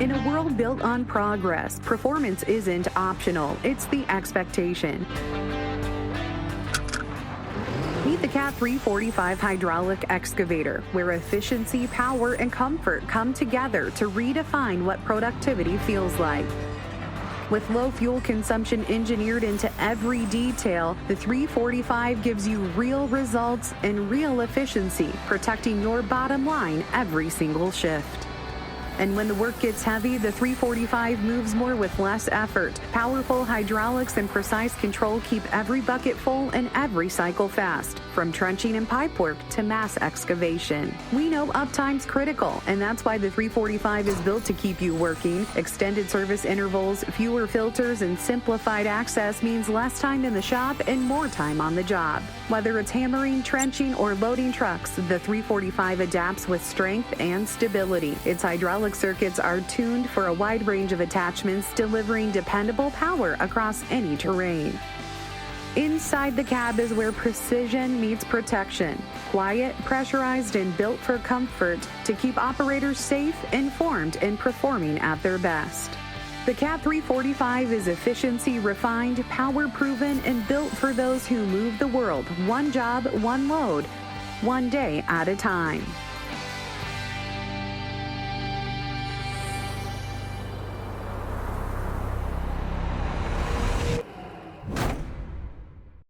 In a world built on progress, performance isn't optional, it's the expectation. Meet the Cat 345 hydraulic excavator, where efficiency, power, and comfort come together to redefine what productivity feels like. With low fuel consumption engineered into every detail, the 345 gives you real results and real efficiency, protecting your bottom line every single shift. And when the work gets heavy, the 345 moves more with less effort. Powerful hydraulics and precise control keep every bucket full and every cycle fast, from trenching and pipe work to mass excavation. We know uptime's critical, and that's why the 345 is built to keep you working. Extended service intervals, fewer filters, and simplified access means less time in the shop and more time on the job. Whether it's hammering, trenching, or loading trucks, the 345 adapts with strength and stability. Its hydraulic circuits are tuned for a wide range of attachments, delivering dependable power across any terrain. Inside the cab is where precision meets protection. Quiet, pressurized, and built for comfort to keep operators safe, informed, and performing at their best. The Cat 345 is efficiency refined, power proven, and built for those who move the world one job, one load, one day at a time.